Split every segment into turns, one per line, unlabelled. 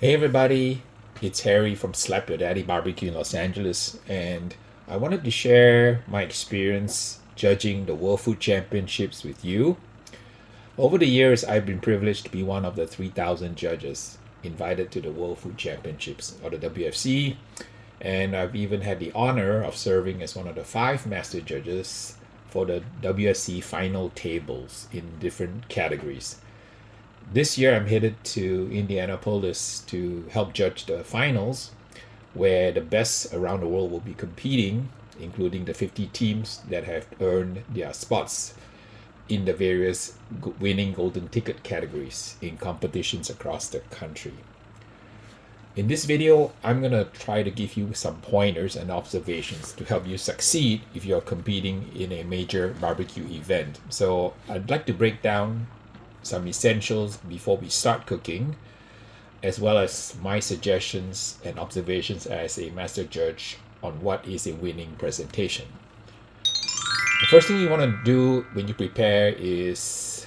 Hey everybody, it's Harry from Slap Your Daddy Barbecue in Los Angeles, and I wanted to share my experience judging the World Food Championships with you. Over the years, I've been privileged to be one of the 3,000 judges invited to the World Food Championships, or the WFC, and I've even had the honor of serving as one of the five master judges for the WFC final tables in different categories. This year, I'm headed to Indianapolis to help judge the finals, where the best around the world will be competing, including the 50 teams that have earned their spots in the various winning golden ticket categories in competitions across the country. In this video, I'm going to try to give you some pointers and observations to help you succeed if you're competing in a major barbecue event. So I'd like to break down some essentials before we start cooking, as well as my suggestions and observations as a master judge on what is a winning presentation. The first thing you want to do when you prepare is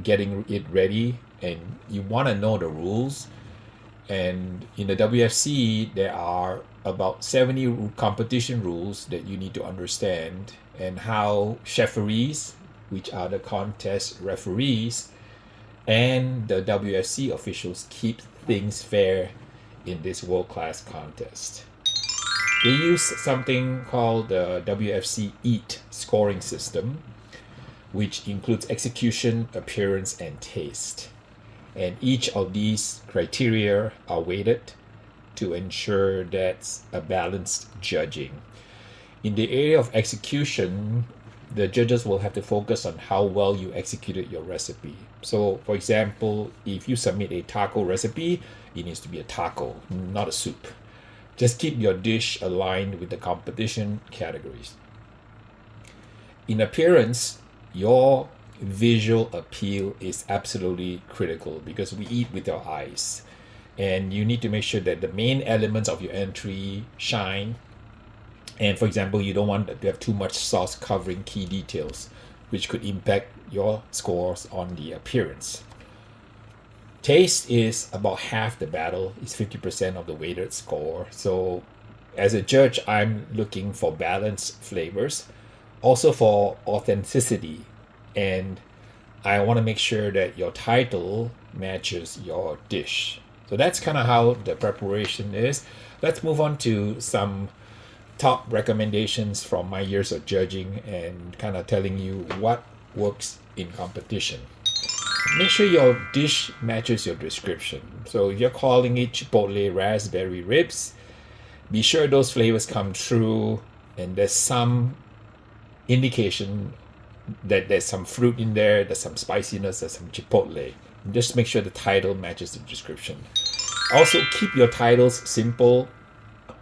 getting it ready, and you want to know the rules. And in the WFC, there are about 70 competition rules that you need to understand, and how referees, which are the contest referees, and the WFC officials keep things fair in this world-class contest. They use something called the WFC E.A.T scoring system, which includes execution, appearance, and taste. And each of these criteria are weighted to ensure that's a balanced judging. In the area of execution, the judges will have to focus on how well you executed your recipe. So, for example, if you submit a taco recipe, it needs to be a taco, not a soup. Just keep your dish aligned with the competition categories. In appearance, your visual appeal is absolutely critical because we eat with our eyes. And you need to make sure that the main elements of your entry shine. And for example, you don't want to have too much sauce covering key details, which could impact your scores on the appearance. Taste is about half the battle. It's 50% of the weighted score. So as a judge, I'm looking for balanced flavors, also for authenticity. And I want to make sure that your title matches your dish. So that's kind of how the preparation is. Let's move on to some top recommendations from my years of judging and kind of telling you what works in competition. Make sure your dish matches your description. So if you're calling it Chipotle raspberry ribs, be sure those flavors come through and there's some indication that there's some fruit in there, there's some spiciness, there's some Chipotle. Just make sure the title matches the description. Also, keep your titles simple.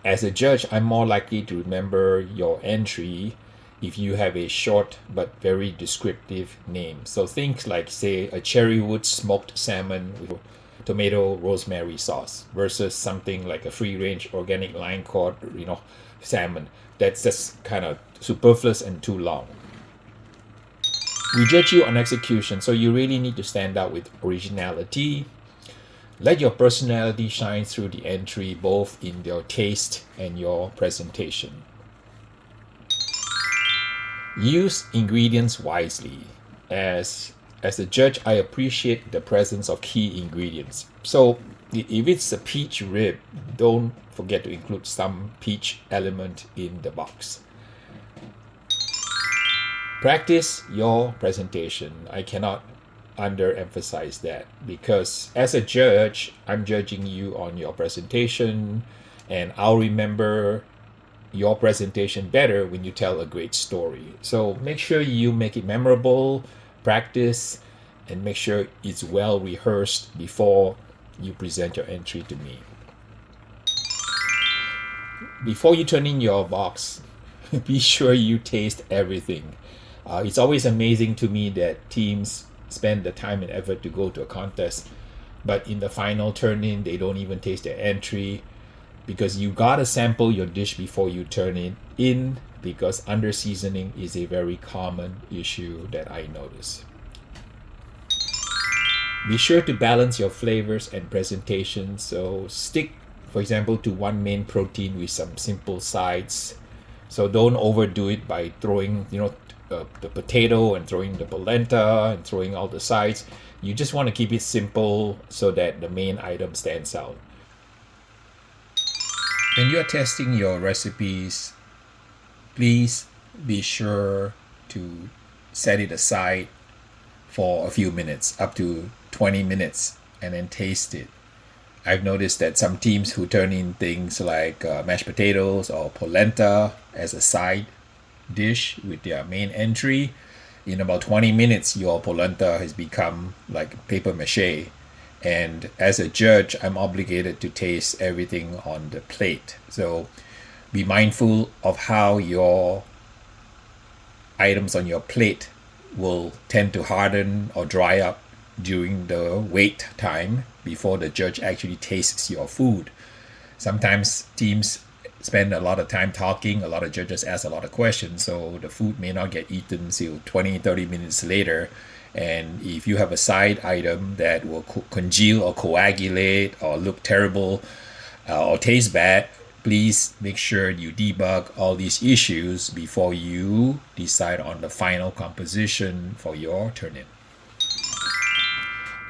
As a judge, I'm more likely to remember your entry if you have a short but very descriptive name. So things like, say, a cherrywood smoked salmon with tomato rosemary sauce versus something like a free-range organic line caught, salmon. That's just kind of superfluous and too long. We judge you on execution, so you really need to stand out with originality. Let your personality shine through the entry, both in your taste and your presentation. Use ingredients wisely. As a judge, I appreciate the presence of key ingredients. So if it's a peach rib, don't forget to include some peach element in the box. Practice your presentation. I cannot underemphasize that, because as a judge, I'm judging you on your presentation, and I'll remember your presentation better when you tell a great story. So make sure you make it memorable, practice, and make sure it's well rehearsed before you present your entry to me. Before you turn in your box, be sure you taste everything. It's always amazing to me that teams spend the time and effort to go to a contest, but in the final turn in, they don't even taste their entry, because you gotta sample your dish before you turn it in, because under seasoning is a very common issue that I notice. Be sure to balance your flavors and presentation. So stick, for example, to one main protein with some simple sides. So don't overdo it by throwing, the potato and throwing the polenta and throwing all the sides. You just want to keep it simple so that the main item stands out. When you're testing your recipes, please be sure to set it aside for a few minutes, up to 20 minutes, and then taste it. I've noticed that some teams who turn in things like mashed potatoes or polenta as a side dish with their main entry, in about 20 minutes, your polenta has become like paper mache. And as a judge, I'm obligated to taste everything on the plate. So be mindful of how your items on your plate will tend to harden or dry up during the wait time before the judge actually tastes your food. Sometimes teams spend a lot of time talking, a lot of judges ask a lot of questions, so the food may not get eaten until 20-30 minutes later. And if you have a side item that will congeal or coagulate or look terrible or taste bad, please make sure you debug all these issues before you decide on the final composition for your turn-in.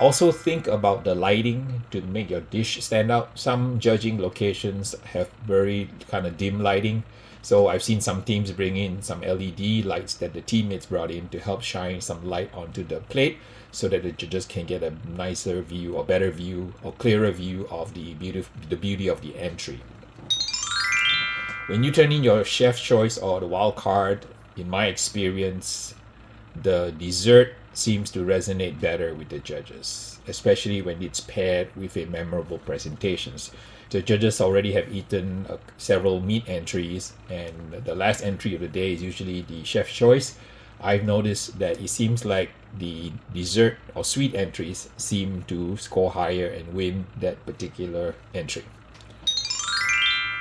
Also think about the lighting to make your dish stand out. Some judging locations have very kind of dim lighting. So I've seen some teams bring in some LED lights that the teammates brought in to help shine some light onto the plate so that the judges can get a nicer view or better view or clearer view of the beauty of the entry. When you turn in your chef's choice or the wild card, in my experience, the dessert seems to resonate better with the judges, especially when it's paired with a memorable presentations. The judges already have eaten several meat entries, and the last entry of the day is usually the chef's choice. I've noticed that it seems like the dessert or sweet entries seem to score higher and win that particular entry.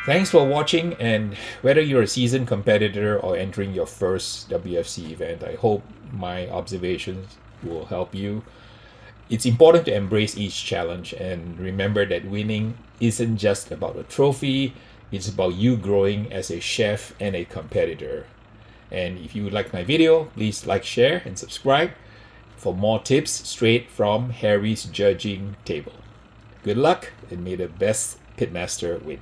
Thanks for watching, and whether you're a seasoned competitor or entering your first WFC event, I hope my observations will help you. It's important to embrace each challenge and remember that winning isn't just about a trophy, it's about you growing as a chef and a competitor. And if you like my video, please like, share, and subscribe for more tips straight from Harry's judging table. Good luck, and may the best Pitmaster win.